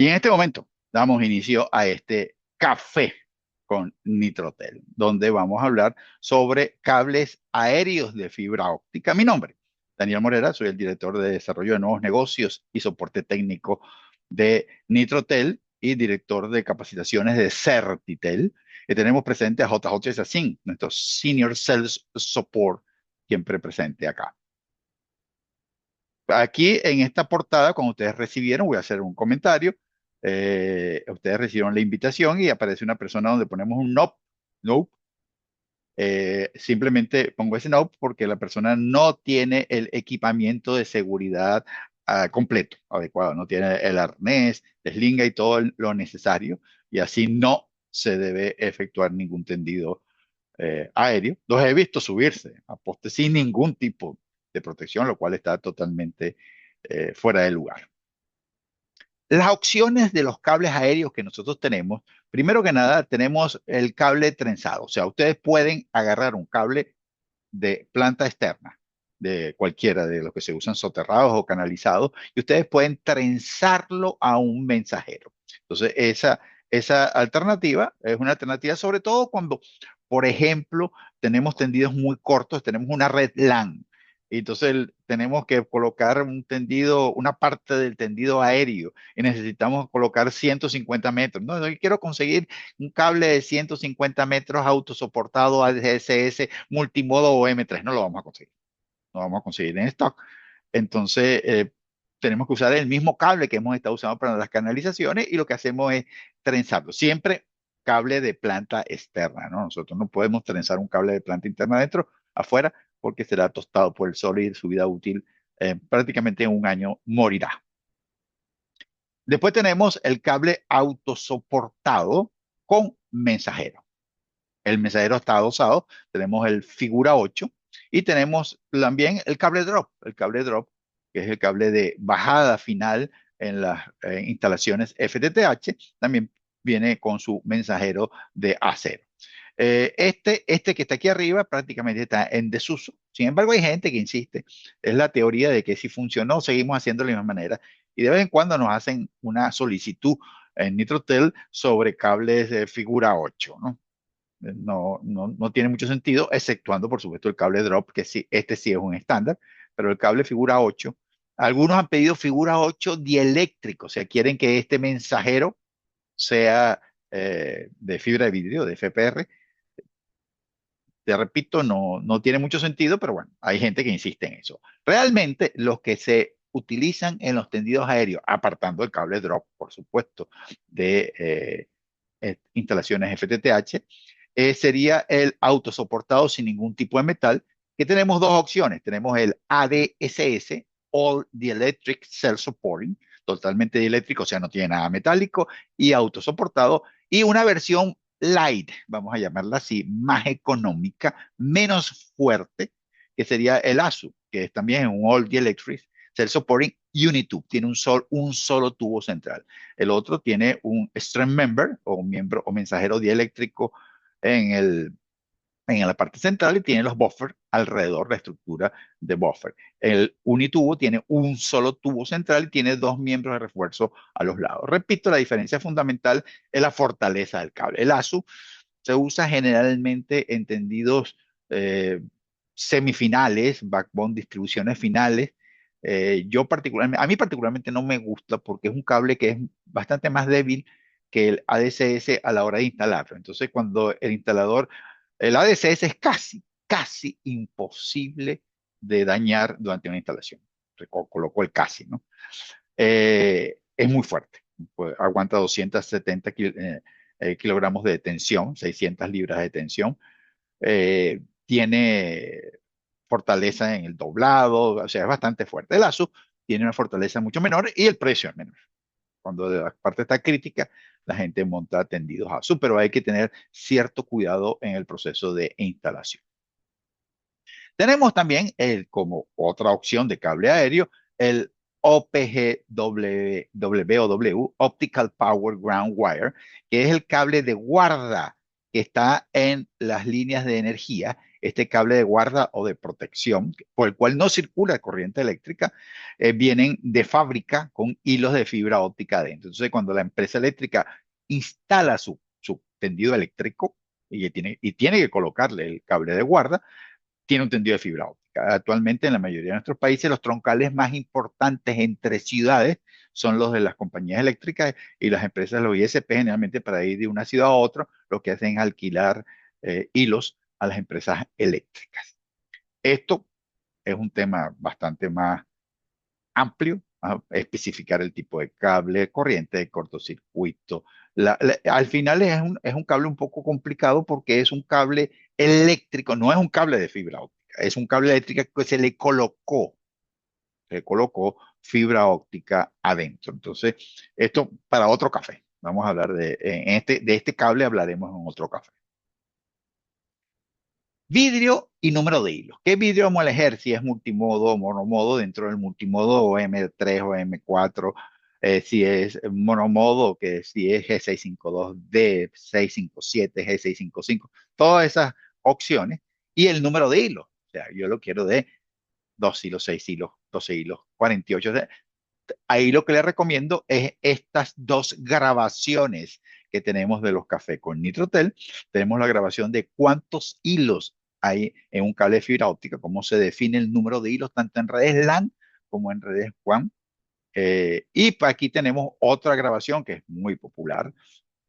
Y en este momento damos inicio a este café con Nitrotel, donde vamos a hablar sobre cables aéreos de fibra óptica. Mi nombre, Daniel Morera, soy el director de desarrollo de nuevos negocios y soporte técnico de Nitrotel y director de capacitaciones de Certitel. Y tenemos presente a JJ Sacin, nuestro Senior Sales Support, siempre presente acá. Aquí en esta portada, cuando ustedes recibieron, voy a hacer un comentario. Ustedes recibieron la invitación y aparece una persona donde ponemos un nope. Nope. Simplemente pongo ese nope porque la persona no tiene el equipamiento de seguridad completo, adecuado. No tiene el arnés, slinga y todo lo necesario. Y así no se debe efectuar ningún tendido aéreo. Los he visto subirse a postes sin ningún tipo de protección, lo cual está totalmente fuera de lugar. Las opciones de los cables aéreos que nosotros tenemos, primero que nada, tenemos el cable trenzado. O sea, ustedes pueden agarrar un cable de planta externa, de cualquiera de los que se usan soterrados o canalizados, y ustedes pueden trenzarlo a un mensajero. Entonces, esa alternativa es una alternativa sobre todo cuando, por ejemplo, tenemos tendidos muy cortos, tenemos una red LAN. Y entonces tenemos que colocar un tendido, una parte del tendido aéreo y necesitamos colocar 150 metros. No, yo quiero conseguir un cable de 150 metros autosoportado ADSS multimodo o M3. No lo vamos a conseguir. No vamos a conseguir en stock. Entonces, tenemos que usar el mismo cable que hemos estado usando para las canalizaciones y lo que hacemos es trenzarlo. Siempre cable de planta externa, ¿no? Nosotros no podemos trenzar un cable de planta interna adentro, afuera, porque será tostado por el sol y su vida útil prácticamente en un año morirá. Después tenemos el cable autosoportado con mensajero. El mensajero está adosado, tenemos el figura 8 y tenemos también el cable drop, que es el cable de bajada final en las instalaciones FTTH, también viene con su mensajero de acero. Este que está aquí arriba prácticamente está en desuso. Sin embargo, hay gente que insiste. Es la teoría de que si funcionó, seguimos haciendo de la misma manera. Y de vez en cuando nos hacen una solicitud en Nitrotel sobre cables de figura 8, ¿no? No tiene mucho sentido, exceptuando, por supuesto, el cable drop, que sí, este sí es un estándar, pero el cable figura 8. Algunos han pedido figura 8 dieléctrico, o sea, quieren que este mensajero sea de fibra de vidrio, de FPR. Te repito, no tiene mucho sentido, pero bueno, hay gente que insiste en eso. Realmente, los que se utilizan en los tendidos aéreos, apartando el cable drop, por supuesto, de instalaciones FTTH, sería el autosoportado sin ningún tipo de metal, que tenemos dos opciones. Tenemos el ADSS, All Dielectric Cell Supporting, totalmente dieléctrico, o sea, no tiene nada metálico y autosoportado, y una versión light, vamos a llamarla así, más económica, menos fuerte, que sería el ASU, que es también un All Dielectric Cell Supporting Unitube, tiene un solo tubo central. El otro tiene un strand member o un miembro o mensajero dieléctrico en en la parte central y tiene los buffers alrededor, la estructura de buffer. El unitubo tiene un solo tubo central y tiene dos miembros de refuerzo a los lados. Repito, la diferencia fundamental es la fortaleza del cable. El ASU se usa generalmente en tendidos eh, semifinales, backbone distribuciones finales. A mí particularmente no me gusta porque es un cable que es bastante más débil que el ADSS a la hora de instalarlo. Entonces, cuando el ADSS es casi imposible de dañar durante una instalación. Coloco el casi, ¿no? Es muy fuerte. Pues, aguanta 270 kilogramos de tensión, 600 libras de tensión. Tiene fortaleza en el doblado, o sea, es bastante fuerte. El ASUS tiene una fortaleza mucho menor y el precio es menor. Cuando la parte está crítica, la gente monta tendidos ASUS, pero hay que tener cierto cuidado en el proceso de instalación. Tenemos también como otra opción de cable aéreo, el OPGW, Optical Power Ground Wire, que es el cable de guarda que está en las líneas de energía este cable de guarda o de protección, por el cual no circula corriente eléctrica, vienen de fábrica con hilos de fibra óptica adentro. Entonces, cuando la empresa eléctrica instala su tendido eléctrico y tiene que colocarle el cable de guarda, tiene un tendido de fibra óptica. Actualmente en la mayoría de nuestros países los troncales más importantes entre ciudades son los de las compañías eléctricas y las empresas, los ISP, generalmente para ir de una ciudad a otra, lo que hacen es alquilar hilos a las empresas eléctricas. Esto es un tema bastante más amplio, a especificar el tipo de cable, corriente de cortocircuito. Al final es un cable un poco complicado porque es un cable eléctrico, no es un cable de fibra óptica, es un cable eléctrico que se le colocó fibra óptica adentro. Entonces, esto para otro café. Vamos a hablar de este cable hablaremos en otro café. Vidrio y número de hilos. ¿Qué vidrio vamos a elegir? Si es multimodo o monomodo dentro del multimodo o M3 o M4, si es monomodo, que si es G652D, 657, G655, todas esas opciones. Y el número de hilos. O sea, yo lo quiero de 2 hilos, 6 hilos, 12 hilos, 48. Ahí lo que le recomiendo es estas dos grabaciones que tenemos de los cafés con Nitrotel. Tenemos la grabación de cuántos hilos hay en un cable de fibra óptica, cómo se define el número de hilos tanto en redes LAN como en redes WAN. Aquí tenemos otra grabación que es muy popular,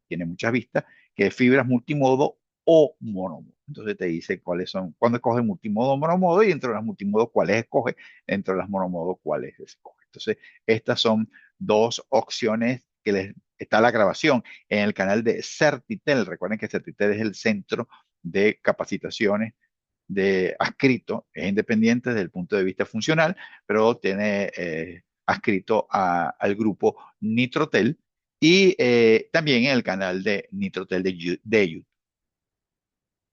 tiene muchas vistas, que es fibras multimodo o monomodo. Entonces te dice cuáles son, cuándo escoge multimodo o monomodo y dentro de las multimodo cuáles escoge, dentro de las monomodo cuáles escoge. Entonces, estas son dos opciones que les está la grabación en el canal de Certitel. Recuerden que Certitel es el centro de capacitaciones de adscrito, es independiente desde el punto de vista funcional, pero tiene adscrito al grupo Nitrotel y también en el canal de Nitrotel de YouTube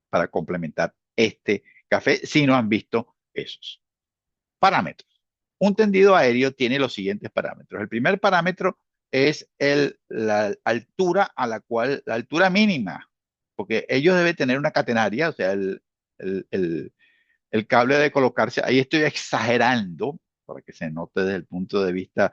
para complementar este café si no han visto esos parámetros. Un tendido aéreo tiene los siguientes parámetros. El primer parámetro es la altura a la altura mínima, porque ellos deben tener una catenaria, o sea, el, el- el cable debe colocarse, ahí estoy exagerando para que se note desde el punto de vista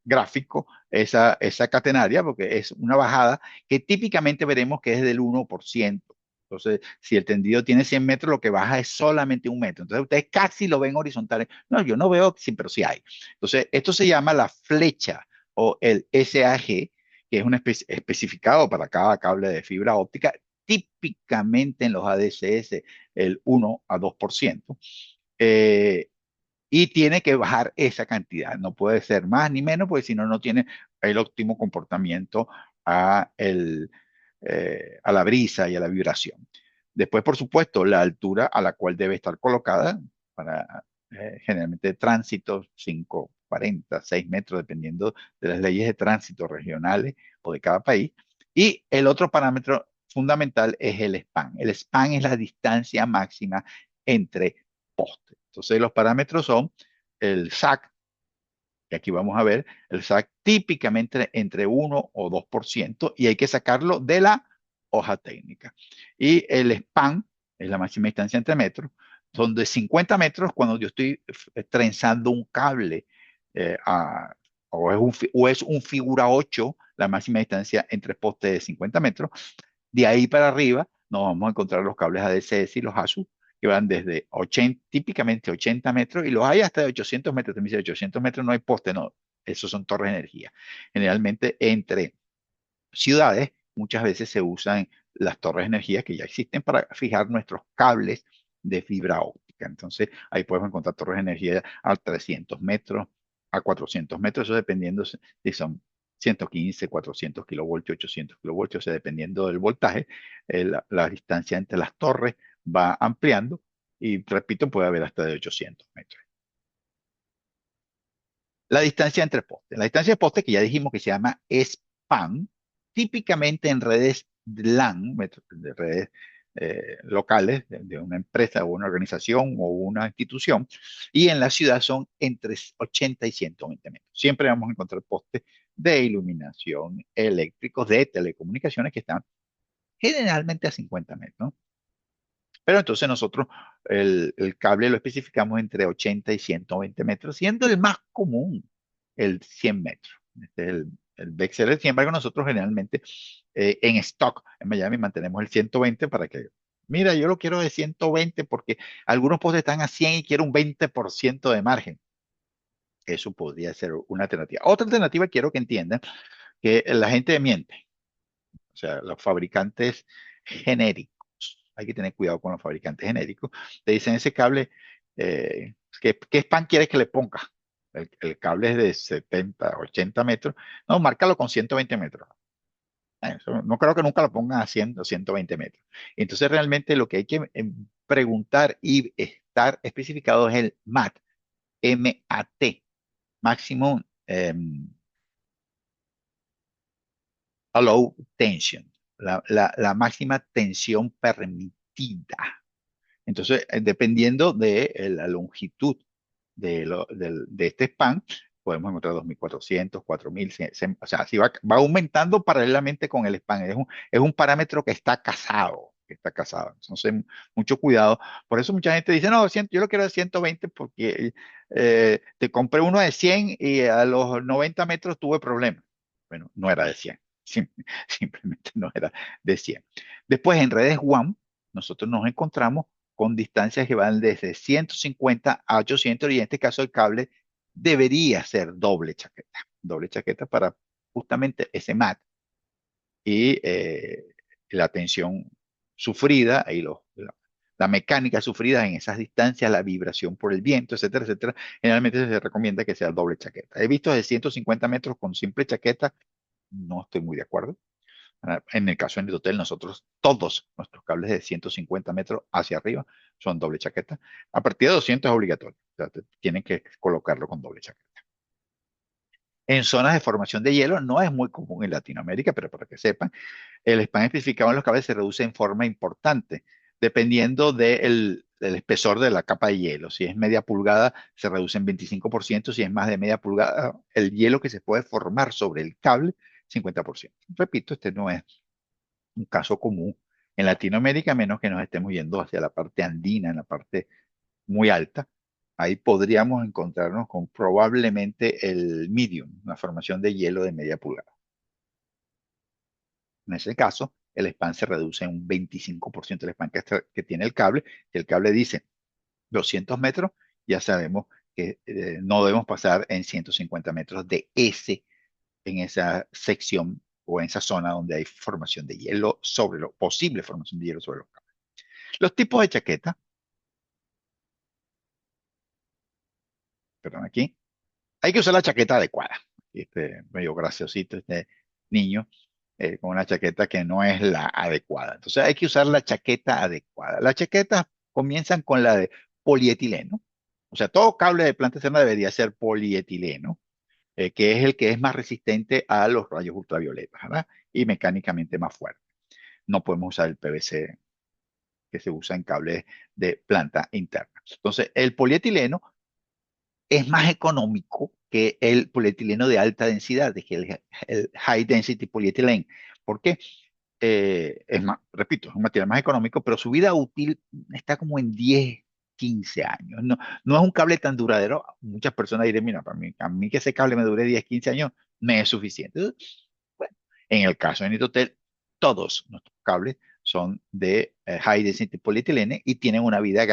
gráfico esa catenaria, porque es una bajada que típicamente veremos que es del 1%. Entonces, si el tendido tiene 100 metros, lo que baja es solamente 1 metro. Entonces, ustedes casi lo ven horizontal. No, yo no veo, sí, pero sí hay. Entonces, esto se llama la flecha o el SAG, que es un especificado para cada cable de fibra óptica, típicamente en los ADCS el 1 a 2%, eh, y tiene que bajar esa cantidad. No puede ser más ni menos, porque si no, no tiene el óptimo comportamiento a la brisa y a la vibración. Después, por supuesto, la altura a la cual debe estar colocada para generalmente tránsito, 5, 40, 6 metros, dependiendo de las leyes de tránsito regionales o de cada país. Y el otro parámetro fundamental es el span. El span es la distancia máxima entre postes. Entonces, los parámetros son el SAC, que aquí vamos a ver, el SAC típicamente entre 1 o 2%, y hay que sacarlo de la hoja técnica. Y el span es la máxima distancia entre metros, son de 50 metros cuando yo estoy trenzando un cable, o es un figura 8, la máxima distancia entre postes de 50 metros. De ahí para arriba nos vamos a encontrar los cables ADCS y los ASU, que van desde 80, típicamente 80 metros, y los hay hasta de 800 metros. Te me dice, 800 metros no hay poste, no, esos son torres de energía. Generalmente entre ciudades muchas veces se usan las torres de energía que ya existen para fijar nuestros cables de fibra óptica. Entonces ahí podemos encontrar torres de energía a 300 metros, a 400 metros, eso dependiendo si son 115, 400 kilovoltios, 800 kilovoltios, o sea, dependiendo del voltaje, la distancia entre las torres va ampliando y, repito, puede haber hasta de 800 metros. La distancia entre postes. La distancia de postes que ya dijimos que se llama span, típicamente en redes LAN, de redes locales de una empresa o una organización o una institución, y en la ciudad son entre 80 y 120 metros. Siempre vamos a encontrar postes de iluminación, eléctricos, de telecomunicaciones que están generalmente a 50 metros. Pero entonces nosotros el cable lo especificamos entre 80 y 120 metros, siendo el más común el 100 metros. Este es el BXL. Sin embargo, nosotros generalmente en stock en Miami mantenemos el 120 para que, mira, yo lo quiero de 120 porque algunos postes están a 100 y quiero un 20% de margen. Eso podría ser una alternativa. Otra alternativa, quiero que entiendan que la gente miente. O sea, los fabricantes genéricos, hay que tener cuidado con los fabricantes genéricos, te dicen ese cable, ¿qué span quieres que le ponga? El cable es de 70, 80 metros. No, márcalo con 120 metros. No creo que nunca lo pongan a 100 o 120 metros. Entonces, realmente lo que hay que preguntar y estar especificado es el MAT, M-A-T, Maximum Allow Tension, la máxima tensión permitida. Entonces, dependiendo de la longitud de este span, podemos encontrar 2400, 4000, o sea, así va aumentando paralelamente con el span. Es un parámetro que está casado, que está casado. Entonces, mucho cuidado. Por eso mucha gente dice, no, yo lo quiero de 120 porque te compré uno de 100 y a los 90 metros tuve problemas. Bueno, no era de 100. Simplemente no era de 100. Después, en redes WAN, nosotros nos encontramos con distancias que van desde 150 a 800 y en este caso el cable debería ser doble chaqueta para justamente ese MAT y la tensión sufrida y la mecánica sufrida en esas distancias, la vibración por el viento, etcétera, etcétera. Generalmente se recomienda que sea doble chaqueta. He visto de 150 metros con simple chaqueta, no estoy muy de acuerdo. En el caso de hotel, nosotros, todos nuestros cables de 150 metros hacia arriba son doble chaqueta. A partir de 200 es obligatorio. O sea, tienen que colocarlo con doble chaqueta. En zonas de formación de hielo no es muy común en Latinoamérica, pero para que sepan, el span especificado en los cables se reduce en forma importante, dependiendo del espesor de la capa de hielo. Si es media pulgada, se reduce en 25%. Si es más de media pulgada, el hielo que se puede formar sobre el cable, 50%. Repito, este no es un caso común en Latinoamérica, a menos que nos estemos yendo hacia la parte andina, en la parte muy alta. Ahí podríamos encontrarnos con probablemente el medium, una formación de hielo de media pulgada. En ese caso, el span se reduce en un 25% el span que tiene el cable. Si el cable dice 200 metros, ya sabemos que no debemos pasar en 150 metros en esa sección o en esa zona donde hay formación de hielo sobre lo posible formación de hielo sobre los cables. Los tipos de chaqueta, perdón, aquí, hay que usar la chaqueta adecuada. Este medio graciosito, este niño, con una chaqueta que no es la adecuada. Entonces hay que usar la chaqueta adecuada. Las chaquetas comienzan con la de polietileno. O sea, todo cable de planta externa debería ser polietileno, que es el que es más resistente a los rayos ultravioletas, ¿verdad? Y mecánicamente más fuerte. No podemos usar el PVC que se usa en cables de planta interna. Entonces, el polietileno es más económico que el polietileno de alta densidad, que el high density polyethylene. ¿Por qué? Es más, repito, es un material más económico, pero su vida útil está como en 10, 15 años. No, no es un cable tan duradero. Muchas personas dirán, mira, para mí, a mí que ese cable me dure 10, 15 años, me es suficiente. Bueno, en el caso de Nitotel, todos nuestros cables son de high density polietilene y tienen una vida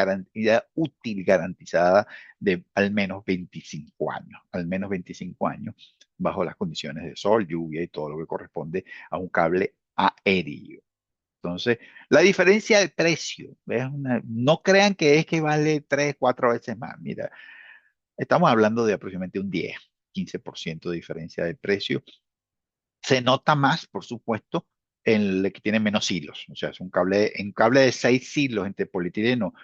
útil garantizada de al menos 25 años, al menos 25 años, bajo las condiciones de sol, lluvia y todo lo que corresponde a un cable aéreo. Entonces, la diferencia de precio, ¿ves? No crean que es que vale 3, 4 veces más. Mira, estamos hablando de aproximadamente un 10, 15% de diferencia de precio. Se nota más, por supuesto, en el que tiene menos hilos. O sea, es un cable de 6 hilos entre polietileno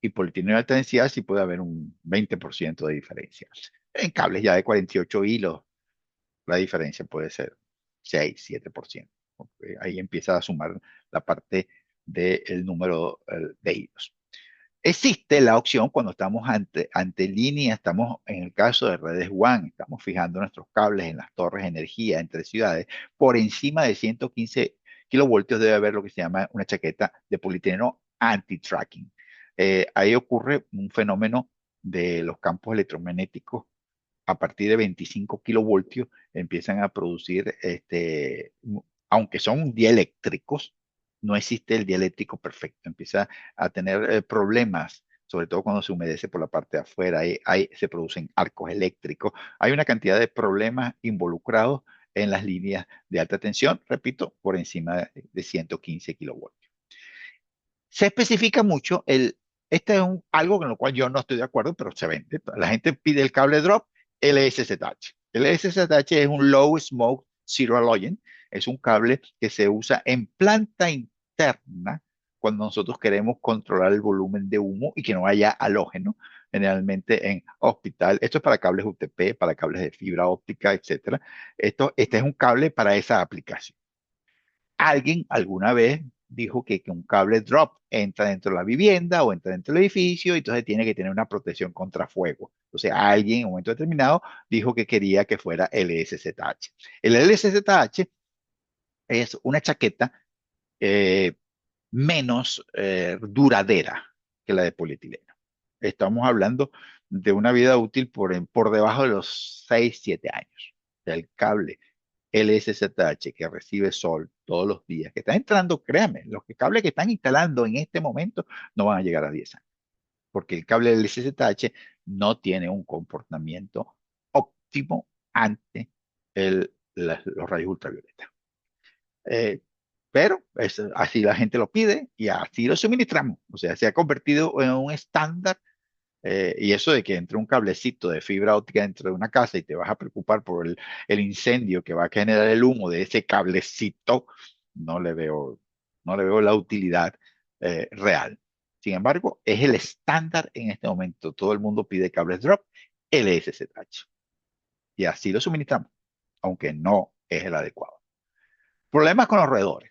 y polietileno de alta densidad, sí puede haber un 20% de diferencia. En cables ya de 48 hilos, la diferencia puede ser 6, 7%. Porque ahí empieza a sumar la parte del número de hilos. Existe la opción cuando estamos ante línea, estamos en el caso de redes WAN, estamos fijando nuestros cables en las torres de energía entre ciudades, por encima de 115 kilovoltios debe haber lo que se llama una chaqueta de polietileno anti-tracking. Ahí ocurre un fenómeno de los campos electromagnéticos a partir de 25 kilovoltios empiezan a producir, aunque son dieléctricos, no existe el dieléctrico perfecto. Empieza a tener problemas, sobre todo cuando se humedece por la parte de afuera, se producen arcos eléctricos. Hay una cantidad de problemas involucrados en las líneas de alta tensión, repito, por encima de 115 kilovoltios. Se especifica mucho este es algo con lo cual yo no estoy de acuerdo, pero se vende. La gente pide el cable drop LSZH. El LSZH es un Low Smoke Zero Halogen. Es un cable que se usa en planta interna cuando nosotros queremos controlar el volumen de humo y que no haya halógeno, generalmente en hospital. Esto es para cables UTP, para cables de fibra óptica, etcétera. Este es un cable para esa aplicación. Alguien alguna vez dijo que un cable drop entra dentro de la vivienda o entra dentro del edificio y entonces tiene que tener una protección contra fuego. Entonces alguien en un momento determinado dijo que quería que fuera LSZH. El LSZH es una chaqueta eh, menos duradera que la de polietileno. Estamos hablando de una vida útil por debajo de los 6, 7 años. O sea, el cable LSZH que recibe sol todos los días, que está entrando, créame, cables que están instalando en este momento no van a llegar a 10 años, porque el cable LSZH no tiene un comportamiento óptimo ante los rayos ultravioleta. Eh, pero así la gente lo pide y así lo suministramos. O sea, se ha convertido en un estándar y eso de que entre un cablecito de fibra óptica dentro de una casa y te vas a preocupar por el incendio que va a generar el humo de ese cablecito, no le veo, no le veo la utilidad real. Sin embargo, es el estándar en este momento. Todo el mundo pide cables drop LSZH y así lo suministramos, aunque no es el adecuado. Problemas con los roedores.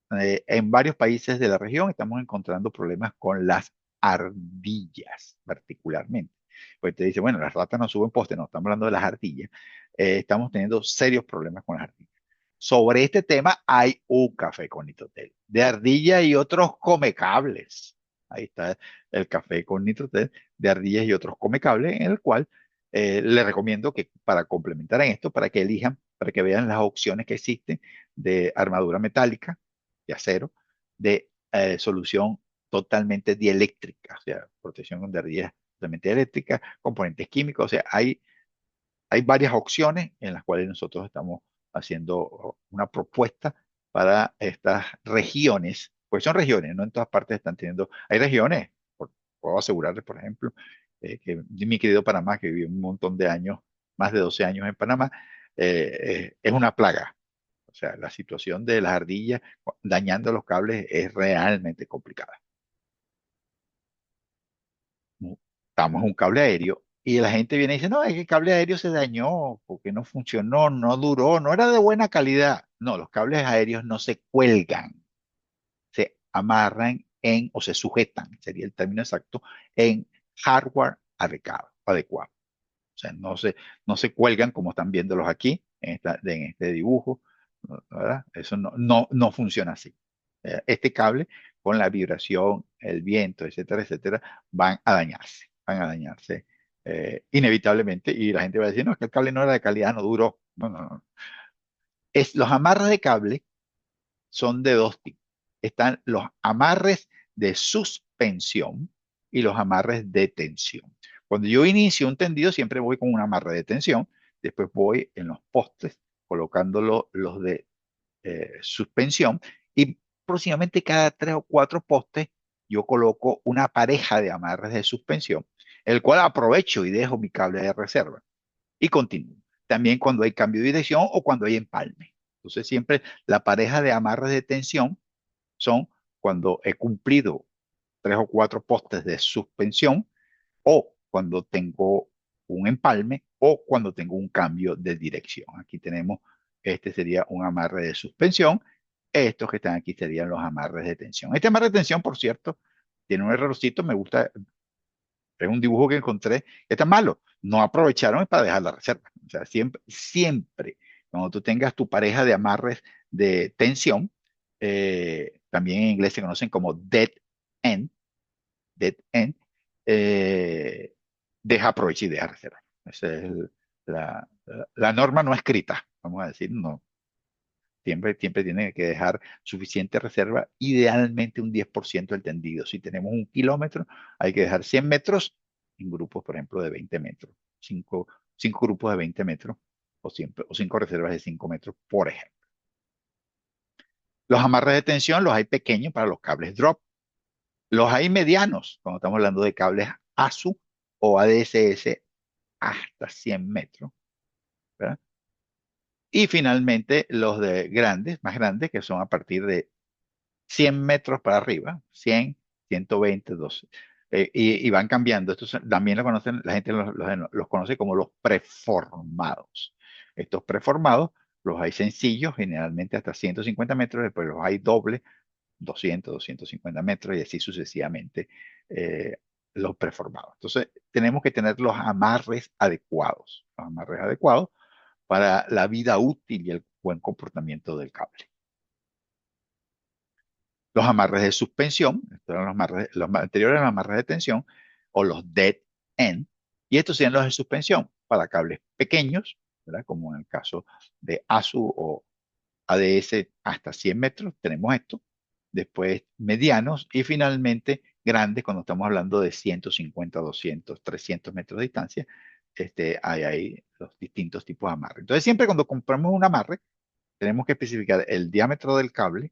En varios países de la región estamos encontrando problemas con las ardillas, particularmente. Pues te dice, bueno, las ratas no suben postes, no, estamos hablando de las ardillas. Estamos teniendo serios problemas con las ardillas. Sobre este tema hay un café con nitrotel de ardilla y otros comecables. Ahí está el café con nitrotel de ardillas y otros comecables, en el cual les recomiendo que para complementar en esto, para que elijan, para que vean las opciones que existen de armadura metálica, de acero, de solución totalmente dieléctrica, o sea, protección de ardillas totalmente eléctrica, componentes químicos, o sea, hay varias opciones en las cuales nosotros estamos haciendo una propuesta para estas regiones, pues son regiones, no en todas partes están teniendo, hay regiones, puedo asegurarles, por ejemplo, que mi querido Panamá, que vivió un montón de años, más de 12 años en Panamá, es una plaga. O sea, la situación de las ardillas dañando los cables es realmente complicada. Estamos en un cable aéreo y la gente viene y dice, no, es que el cable aéreo se dañó porque no funcionó, no duró, no era de buena calidad. No, los cables aéreos no se cuelgan, se amarran o se sujetan, sería el término exacto, en hardware adecuado. O sea, no se cuelgan como están viéndolos aquí en este dibujo, ¿verdad? Eso no funciona así. Este cable, con la vibración, el viento, etcétera, etcétera, van a dañarse inevitablemente y la gente va a decir, no, es que el cable no era de calidad, no duró. No, no, no. Los amarres de cable son de dos tipos. Están los amarres de suspensión y los amarres de tensión. Cuando yo inicio un tendido, siempre voy con un amarre de tensión, después voy en los postes colocando los de suspensión y próximamente cada 3 o 4 postes yo coloco una pareja de amarres de suspensión, el cual aprovecho y dejo mi cable de reserva y continúo. También cuando hay cambio de dirección o cuando hay empalme. Entonces siempre la pareja de amarres de tensión son cuando he cumplido 3 o 4 postes de suspensión o cuando tengo un empalme o cuando tengo un cambio de dirección. Aquí tenemos, este sería un amarre de suspensión. Estos que están aquí serían los amarres de tensión. Este amarre de tensión, por cierto, tiene un errorcito, me gusta, es un dibujo que encontré, está malo. No aprovecharon para dejar la reserva. O sea, siempre, siempre, cuando tú tengas tu pareja de amarres de tensión, también en inglés se conocen como dead end, dead end, eh, deja approach y deja reserva. Esa es la norma no escrita, vamos a decir, no. Siempre tiene que dejar suficiente reserva, idealmente un 10% del tendido. Si tenemos 1 kilómetro, hay que dejar 100 metros en grupos, por ejemplo, de 20 metros. Cinco grupos de 20 metros o 5 reservas de 5 metros, por ejemplo. Los amarres de tensión los hay pequeños para los cables drop. Los hay medianos, cuando estamos hablando de cables ASU o ADSS hasta 100 metros, ¿verdad? Y finalmente los de grandes, más grandes, que son a partir de 100 metros para arriba, 100, 120, 12. Y van cambiando. También lo conocen, la gente los conoce como los preformados. Estos preformados los hay sencillos, generalmente hasta 150 metros, después los hay dobles, 200, 250 metros y así sucesivamente eh, los preformados. Entonces, tenemos que tener los amarres adecuados para la vida útil y el buen comportamiento del cable. Los amarres de suspensión, estos eran los anteriores eran los amarres de tensión o los dead end, y estos serían los de suspensión para cables pequeños, ¿verdad? Como en el caso de ASU o ADS hasta 100 metros, tenemos esto, después medianos y finalmente grandes cuando estamos hablando de 150, 200, 300 metros de distancia, hay ahí los distintos tipos de amarre. Entonces siempre cuando compramos un amarre, tenemos que especificar el diámetro del cable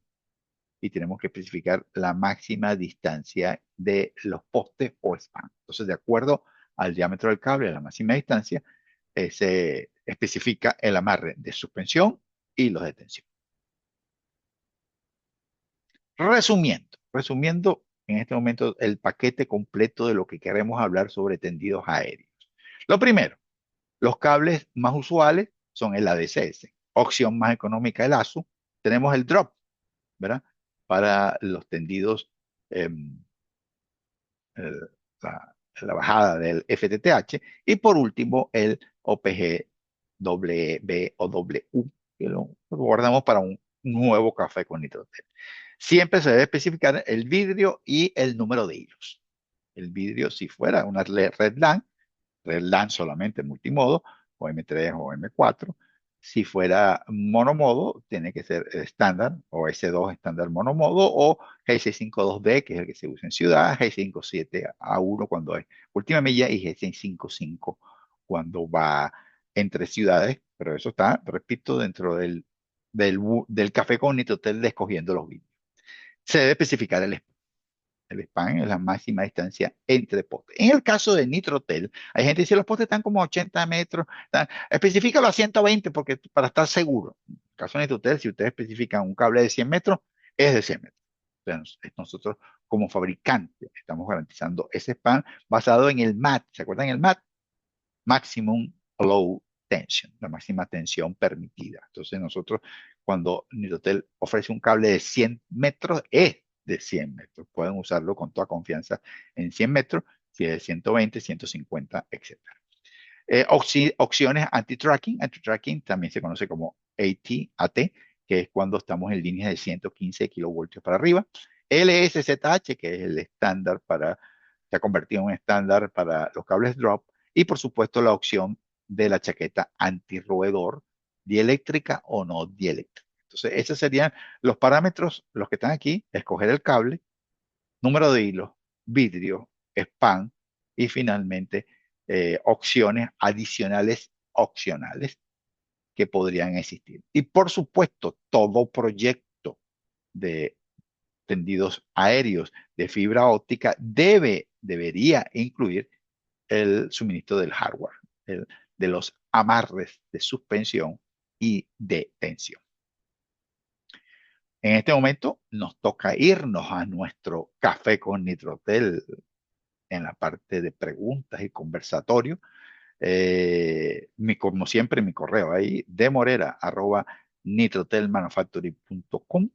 y tenemos que especificar la máxima distancia de los postes o span. Entonces, de acuerdo al diámetro del cable, a la máxima distancia, se especifica el amarre de suspensión y los de tensión. Resumiendo en este momento el paquete completo de lo que queremos hablar sobre tendidos aéreos. Lo primero, los cables más usuales son el ADCS, opción más económica el ASU. Tenemos el drop, ¿verdad? Para los tendidos el- la bajada del FTTH, y por último el OPG B o W, que lo guardamos para un nuevo café con nitrotel. Siempre se debe especificar el vidrio y el número de hilos. El vidrio, si fuera una red LAN solamente multimodo, o M3 o M4. Si fuera monomodo, tiene que ser estándar o S2 estándar monomodo o G652D, que es el que se usa en ciudad, G57A1 cuando es última milla y G655 cuando va entre ciudades. Pero eso está, repito, dentro del café con Nitrotel de escogiendo los vídeos. Se debe especificar el span es la máxima distancia entre postes. En el caso de Nitrotel, hay gente que dice los postes están como 80 metros. Especifícalo a 120 porque, para estar seguro. En el caso de Nitrotel, si ustedes especifican un cable de 100 metros, es de 100 metros. Entonces, nosotros como fabricante estamos garantizando ese span basado en el MAT. ¿Se acuerdan el MAT? Maximum Low Tension, la máxima tensión permitida. Entonces nosotros, cuando Nitrotel ofrece un cable de 100 metros, es de 100 metros. Pueden usarlo con toda confianza en 100 metros, si es de 120, 150, etc. Opciones anti-tracking. Anti-tracking también se conoce como AT, que es cuando estamos en líneas de 115 kilovoltios para arriba. LSZH, que es el estándar se ha convertido en un estándar para los cables drop. Y por supuesto la opción de la chaqueta antirroedor, dieléctrica o no dieléctrica. Entonces, esos serían los parámetros, los que están aquí: escoger el cable, número de hilos, vidrio, span y finalmente opciones adicionales opcionales que podrían existir. Y por supuesto, todo proyecto de tendidos aéreos de fibra óptica debería incluir el suministro del hardware, de los amarres de suspensión y de tensión. En este momento nos toca irnos a nuestro café con Nitrotel en la parte de preguntas y conversatorio. Como siempre, mi correo ahí, demorera@nitrotelmanufacturing.com.